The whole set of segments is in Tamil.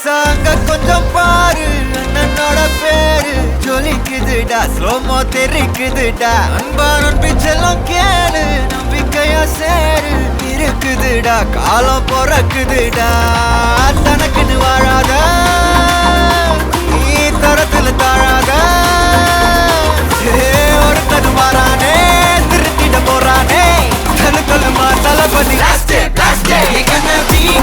சாங்க கொஞ்சம் பாரு அண்ணனோட பேரு ஜொலிக்குதுடா ஸ்லோமோ தெரிக்குதுடா அன்பானன் பிச்செல்லாம் கேளு நம்பிக்கையா சேரு இருக்குதுடா காலம் பொறக்குதுடா தனக்குன்னு வாழாத நீ தரத்துல தாழாத ஒருத்தனு மாறானே திருத்திட போறானே தலுக்கலுமா தளபதி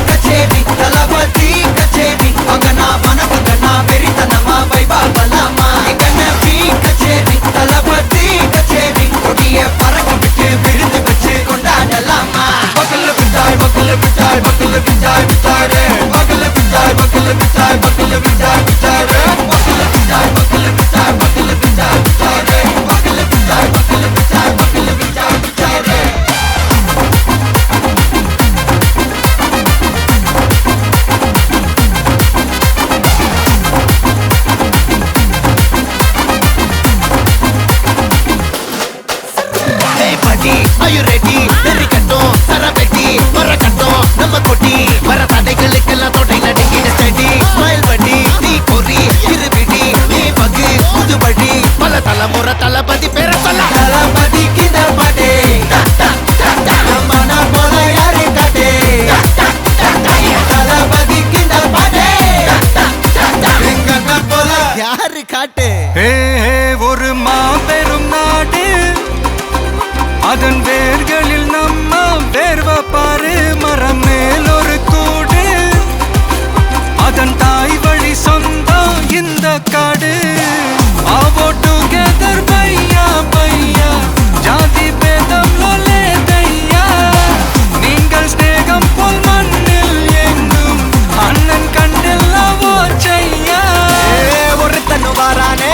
கச்சேரி தளபதி கச்சேரி அங்கனா மனசுங்கனா வெறித்தனமா வைபா பலாமா கண்ணபி கச்சேரி தளபதி கச்சேரி கொடிய பறக்க விட்டு விருந்து வச்சு கொண்டாடலாமா பக்கல்ல விட்டாய் பக்கல்ல விட்டாய் பக்கல்ல விட்டாய் விட்டாரே பக்கல்ல விட்டாய் பக்கல்ல விட்டாய் பக்கல்ல விட்டாய் விட்டாரே பக்கல்ல விட்டாய் பக்கல்ல விட்டாய் பக்கல்ல விட்டாய் விட்டாரே பக்கல்ல விட்டாய் பக்கல்ல விட்டாய் பக்கல்ல விட்டாய் விட்டாரே Are you ready? Very கட்டும் சரபெட்டி வர கட்டும் நம்ம கொட்டி வர தடைகளுக்கெல்லாம் தொட்டை நடுங்கிட ஸ்டடி ஸ்மைல் பண்ணி நீ பொறி இருபிடி நீ பகு புதுபடி பல தலைமுறை தளபதி பேர சொல்ல தளபதிக்கு இந்த பாட்டே மன போல யாரு காட்டே தளபதிக்கு இந்த பாட்டே எங்க போல யாரு காட்டு ஒரு மாபெரும் நாடு அதன் வேர்களில் நம்ம வேர்வ பாரு மரம் மேல் ஒரு கூடு அதன் தாய் வழி சொந்தம் இந்த காடு ஆவோ டுகெதர் பையா பையா ஜாதி பேதம் லோலே தையா நீங்கள் ஸ்நேகம் போல் மண்ணில் எங்கும் அண்ணன் கண்டெல்லாவோ செய்யா ஒருத்தனு வாரானே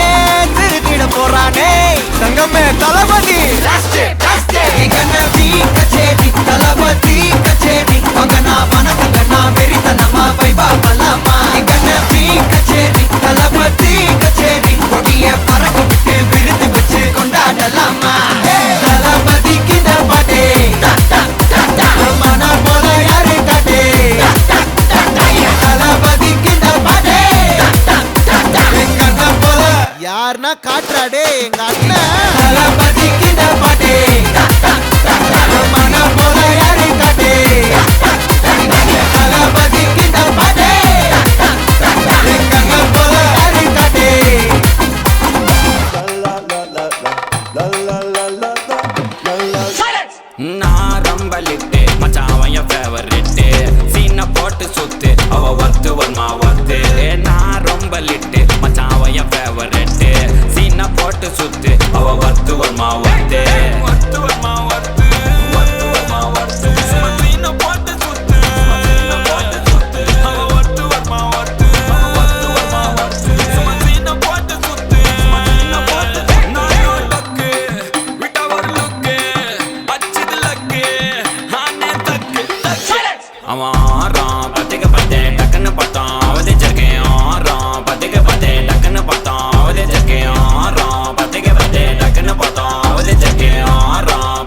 திருத்திட போறானே தங்கமே தளபதி கண்ணபி கச்சேரி தளபதி கச்சேரி அங்கனா மனசுங்கனா வெறித்தனமா வைபா பலாமா கண்ணபி கச்சேரி தளபதி கச்சேரி கொடிய பறக்க விட்டு விருந்து வச்சு கொண்டாடலாமா தளபதிக்கு இந்த பாட்டே மன போல யாரு காட்டே தளபதிக்கு இந்த பாட்டே எங்க அண்ணன் போல யாருன்னா காட்டுறாடே எங்க அண்ணன் தளபதிக்கு இந்த பாட்டே மன போல யாரு காட்டே தளபதிக்கு இந்த பாட்டே எங்க அண்ணன் போல யாரு காட்டே நான் ரொம்ப லிட்டு மச்சான் என் ஃபேவரெட்டு சீனை போட்டு சுத்து அவ ஒர்த்து வருமா ஒர்த்து நான் ரொம்ப லிட்டு மச்சான் என் ஃபேவரெட்டு சீனை போட்டு சுத்து அவ ஒர்த்து வருமா ஒர்த்து ஒர்த்து வருமா ஒர்த்து ஒர்த்து வருமா ஒர்த்து சீனை போட்டு சுத்து போட்டு சுத்து அவ ஒர்த்து வருமா ஒர்த்து ஒர்த்து வருமா ஒர்த்து சீனை போட்டு சுத்து போட்டு நான் லக்கு விட்டா ஒரு லுக்கு அச்சது லக்கு ஆனே தக்கு அவன் ஆறான் பத்திக்க பார்த்தேன் டக்குன்னு பார்த்தான் அவதே ஜர்க்கேன் ஆறான் பத்திக்க பார்த்தேன் டக்குன்னு பார்த்தான் அவதே ஜர்க்கேன் ஆறான் பத்திக்க பார்த்தேன் டக்குன்னு பார்த்தான் அவதே ஜர்க்கேன் ஆறான்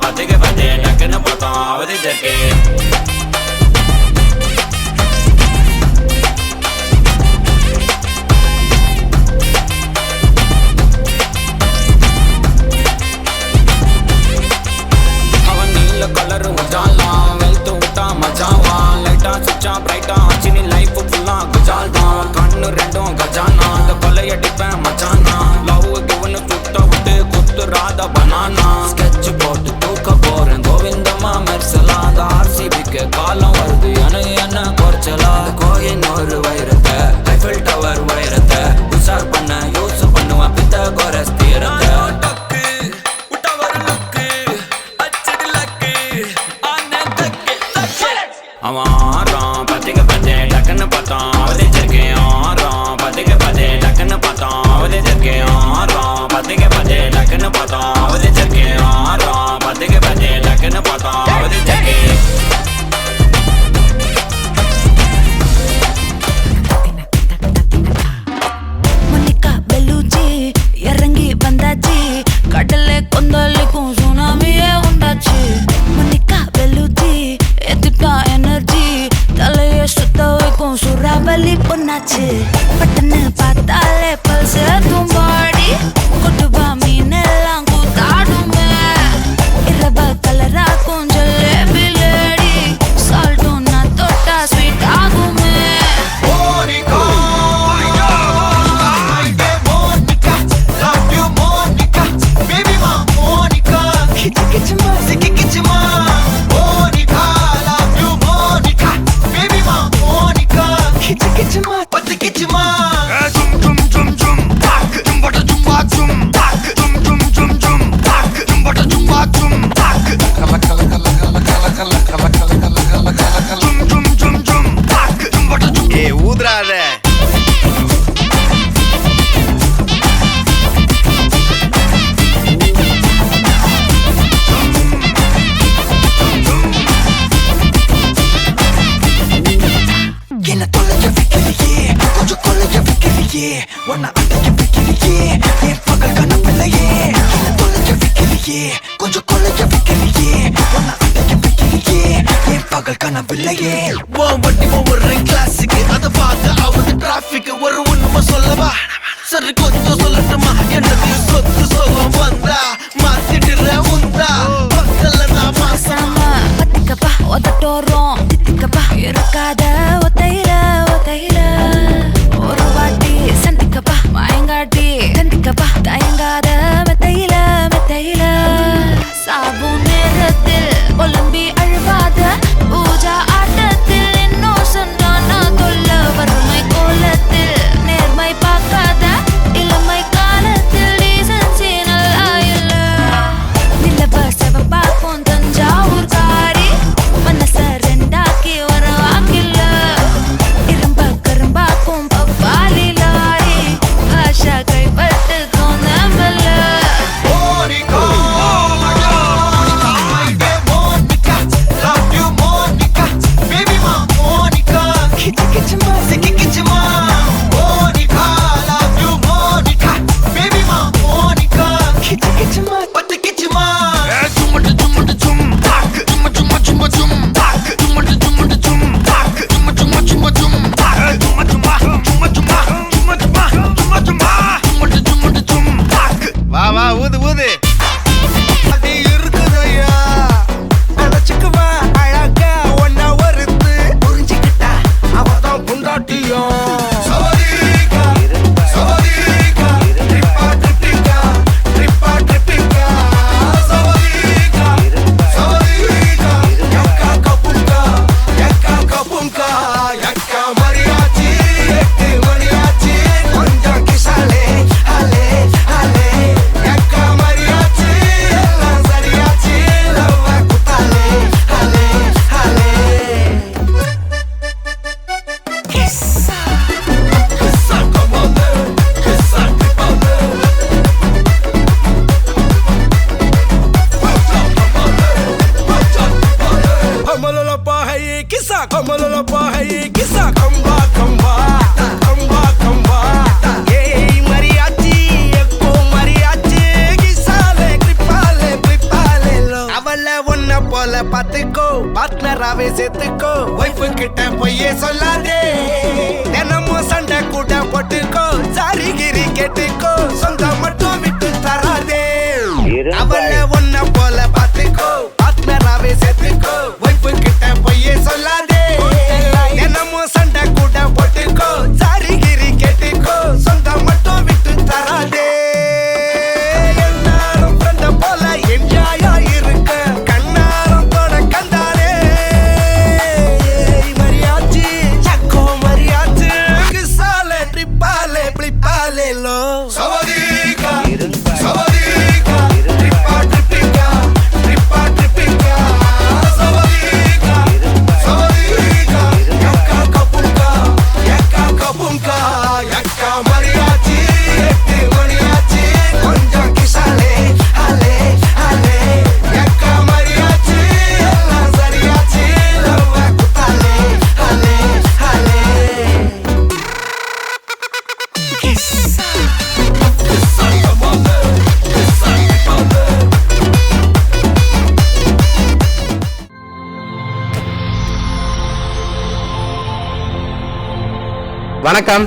ஆச்சு பட்டன்னு பார்த்தாலே பல்ஸ் தூம்பாடி கொட்டுபா மீன் எல்லாம் கூத்தாடுமே இரவ கலரா கொஞ்சம் லேபிலேடி சால்ட்டும் நான் தொட்டா ஸ்வீட் ஆகுமே Monica, Monica, love you Monica, baby ma Monica, kichma, kichma, Monica, love you Monica, baby ma Monica, kichma, what kichma, Zum zum zum zum, tak, zum bata zumba zum, tak, zum zum zum zum, tak, zum bata zumba zum, tak, kala kala kala kala kala kala kala kala kala kala kala, zum zum zum zum, tak, zum bata zum. ஏ ஊதுறாத என்ன தொலைஞ்ச வைக்கிறியே கொஞ்சம் கொலைஞ்ச வைக்கிறியே உன்னை அடைக்க வைக்கிறியே என் பகல் கனவில்லையே என்ன தொலைஞ்ச வைக்கிறியே கொஞ்சம் கொலைஞ்ச வைக்கிறியே உன்னை அடைக்க வைக்கிறியே என் பகல் கனவில்லையே வண்டி ஒவ்வொரு கிளாஸுக்கு அதை பார்த்து அவங்க டிராபிக் ஒரு உண்மை சொல்லவா சரி கொஞ்சம் சொல்லட்டுமா என்னது சொத்து சொகம் வந்தா மாத்திடுற உந்தா பக்கல்ல நான் மாசமா பத்திக்கப்பா ஒதட்டோரம் தித்திக்கப்பா இருக்காத ஒத்தையில ஒத்தையில ஒரு வாட்டி சந்திக்கப்பா மாயங்காட்டி சந்திக்கப்பா தயங்காத மெத்தையில மெத்தையில சாபு நேரத்தில் ஒலும்பி அழுவாத பூஜா ஆட்டத்தில் இன்னும் சொன்னான தொல்ல வறுமை கோலத்தில் நேர்மை பார்க்காத இளமை காலத்தில் டீசன்சி நல்லா இல்ல நிலவ செவப்பாக்கும் தஞ்சாவூர் காரி மனச ரெண்டாக்கி வர வாக்கில்ல இரும்ப கரும்பாக்கும் பப்பாலி லாரி பாஷா கைப்பட்டுக்கும் நம்பல Monica, Monica, love you Monica, baby ma Monica, kichma, kichma, Monica, love you Monica, baby ma Monica, kichma, what kichma, Zum zum zum, tak, zum zum zum zum, tak, zum zum zum, tak, zum zum zum zum, tak, zum zum zum, tak. வா வா ஊது ஊது அது இருக்குதையா நினைச்சுக்குவா அழகா ஒன்ன ஒருத்து புரிஞ்சுக்கிட்டா அவதான் புண்டாட்டியும் சவரிக்கா சவரிக்கா ட்ரிப்பா ட்ரிப்பிக்கா ட்ரிப்பா ட்ரிப்பிக்கா சவரிக்கா சவரிக்கா யக்கா கப்புங்கா யக்கா மரியாச்சி 8 மணியாச்சி கொஞ்சம் கிசாலே ஹலே ஹலே யக்கா மரியாச்சி எல்லாம் சரியாச்சி லவ்வ குத்தாலே ஹலே ஹலே கிஸ்ஸா கிஸ்ஸா கமலே கிஸ்ஸா டிபாலே Kamalolapa hai kisa kamalolapa hai kisa kamba kamba kamba kamba hey mariachi ekko mariachi kisale kripale lo avalla onna pola pathukko partnerave settukko wife kitta poye sollade denamo sanda kuda pottukko sari giri kettukko sonda mattum vittu tarade avalla onna pola pathukko partnerave settukko wife kitta poye sollade denamo sanda kuda pottukko sari giri kettukko sonda mattum vittu tarade எல்லாரும் friend போல enjoy ஆ இருக்க கண்ணாரம் தொட கண்டாலே mariachi chacco mariachi kisale tripale plipale lo savadika வணக்கம்.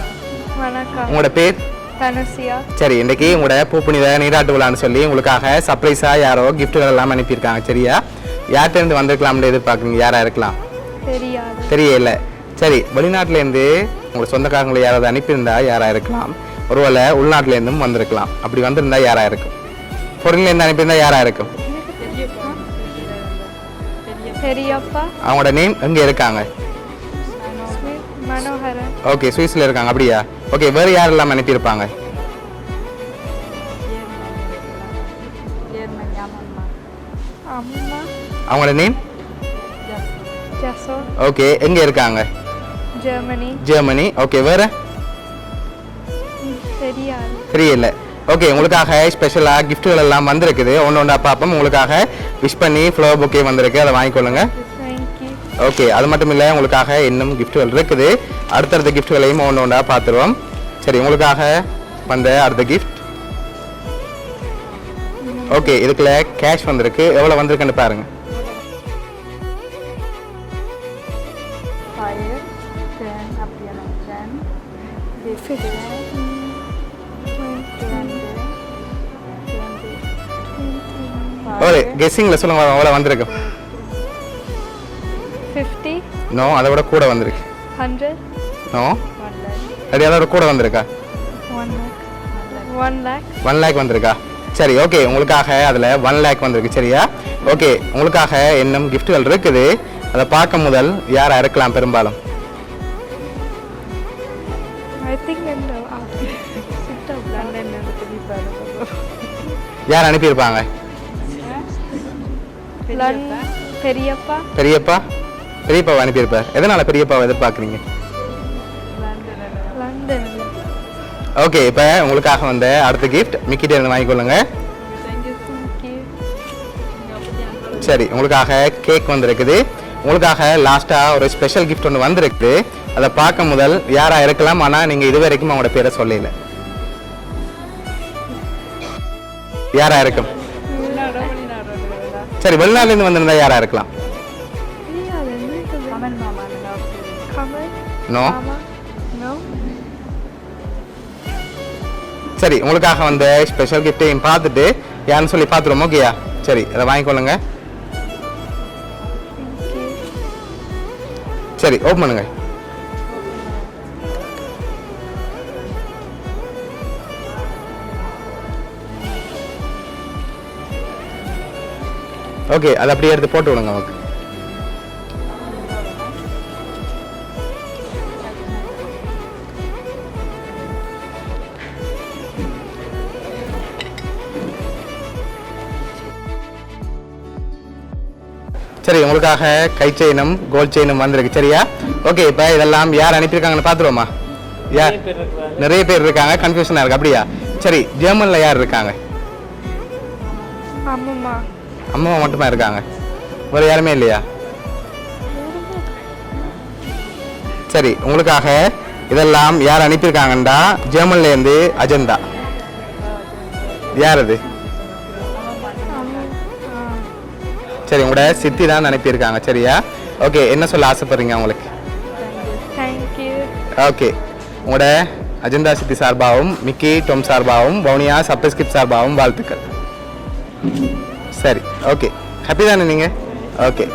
வணக்கம். உங்களோட பேர்? தனுசியா. சரி, இன்னைக்கு உங்களோட பூப்புனித நீராட்டு விழான்னு சொல்லி உங்களுக்காக சர்ப்ரைஸா யாரோ கிஃப்ட்டுகள் எல்லாம் அனுப்பியிருக்காங்க. சரியா? யார்கிட்ட இருந்து வந்திருக்கலாம்னு எதிர்பார்க்குறீங்க? யாரா இருக்கலாம்? தெரியாது. தெரியல. சரி, வெளிநாட்டுல இருந்து உங்களோட சொந்தக்காரங்களை யாராவது அனுப்பியிருந்தா யாரா இருக்கலாம்? ஒருவேளை உள்நாட்டுல இருந்தும் வந்திருக்கலாம். அப்படி வந்திருந்தா யாரா இருக்கும்? பொருள்ல இருந்து அனுப்பியிருந்தா யாரா இருக்கும்? பெரியப்பா. அவங்களோட நேம் எங்க இருக்காங்க? மனோகரன். ஓகே, சுவிஸ்ல இருக்காங்க. அப்படியா? ஓகே, வேறு யாரெல்லாம் அனுப்பியிருப்பாங்க? அம்மா. அவங்களோட நேம்? ஜசோ. ஓகே, எங்க இருக்காங்க? ஜெர்மனி. ஜெர்மனி. ஓகே, வேற? தெரியாது. தெரியல. ஓகே, உங்களுக்காக ஸ்பெஷலாக கிஃப்ட்டுகள் எல்லாம் வந்திருக்குது. ஒன்று ஒன்றா பார்ப்போம். உங்களுக்காக விஷ் பண்ணி ஃப்ளவர் புக்கே வந்திருக்கு, அதை வாங்கிக்கொள்ளுங்க. தேங்க்யூ. ஓகே, அது மட்டும் இல்லை, உங்களுக்காக இன்னும் கிஃப்ட்டுகள் இருக்குது. அடுத்தடுத்த கிஃப்ட்டுகளையும் ஒன்று ஒன்றா பார்த்துருவோம். சரி, உங்களுக்காக வந்த அடுத்த கிஃப்ட். ஓகே, இதுக்குள்ள கேஷ் வந்திருக்கு. எவ்வளோ வந்திருக்குன்னு பாருங்க. 5, 10, அப்படியான 10, 15, 20, ஓகே, கெஸ்ஸிங்கில் சொல்லுங்க, எவ்வளோ வந்திருக்கு? 50, நோ, அதை விட கூட வந்திருக்கு. 100, நோ, அது அதோட கூட வந்திருக்கா? 1 lakh. 1 lakh வந்திருக்கா? சரி, ஓகே, உங்களுக்காக அதில் 1 lakh வந்திருக்கு. சரியா? ஓகே, உங்களுக்காக இன்னும் கிஃப்ட்டுகள் இருக்குது. அதை பார்க்க முதல் யாராக இருக்கலாம்? பெரும்பாலும் I think London. யார் அனுப்பியிருப்பாங்க? பெரியப்பா. பெரியப்பா. பெரியப்பாவை அனுப்பியிருப்பார். எதனால பெரியப்பாவை எதிர்பார்க்குறீங்க? லண்டன். ஓகே, இப்போ உங்களுக்காக வந்த அடுத்த கிஃப்ட் மிக்கிட்டே இருந்து வாங்கிக்கொள்ளுங்க. சரி, உங்களுக்காக கேக் வந்திருக்குது. உங்களுக்காக லாஸ்ட்டாக ஒரு ஸ்பெஷல் கிஃப்ட் ஒன்று வந்திருக்கு. அதை பார்க்க முதல் யாராக இருக்கலாம், ஆனால் நீங்கள் இது வரைக்கும் அவங்களோட பேரை சொல்லல. யாராக இருக்கும்? சரி, வெளிநாட்டிலேருந்து வந்திருந்தா யாராக இருக்கலாம்? நோ. சரி, உங்களுக்காக வந்த ஸ்பெஷல் கிஃப்டையும் பார்த்துட்டு யாருன்னு சொல்லி பார்த்துருவோம். ஓகேயா? சரி, அதை வாங்கிக்கொள்ளுங்க. சரி, ஓப்பன் பண்ணுங்க. ஓகே, அதை அப்படியே எடுத்து போட்டு விடுங்க. ஓகே, சரி, உங்களுக்காக கை செயினும் கோல்ட் செயினும் வந்திருக்கு. சரியா? ஓகே, இப்போ இதெல்லாம் யார் அனுப்பியிருக்காங்கன்னு பார்த்துருவோமா? யார்? நிறைய பேர் இருக்காங்க. கன்ஃபியூஷனாக இருக்கு. அப்படியா? சரி, ஜெர்மனில் யார் இருக்காங்க? அம்மா. அம்மா மட்டுமா இருக்காங்க? வேறு யாருமே இல்லையா? சரி, உங்களுக்காக இதெல்லாம் யார் அனுப்பியிருக்காங்கண்டா ஜெர்மன்லேருந்து அஜந்தா. யார் அது? சரி, உங்களோட சித்தி தான் அனுப்பியிருக்காங்க. சரியா? ஓகே, என்ன சொல்ல ஆசைப்படுறீங்க அவங்களுக்கு? தேங்க்யூ. ஓகே, உங்களோட அஜந்தா சித்தி சார்பாகவும் மிக்கி டொம் சார்பாகவும் வவுனியா சப்ஸ்கிரிப்ட் சார்பாகவும் வாழ்த்துக்கள். சரி, ஓகே, ஹாப்பி தானே நீங்கள்? ஓகே.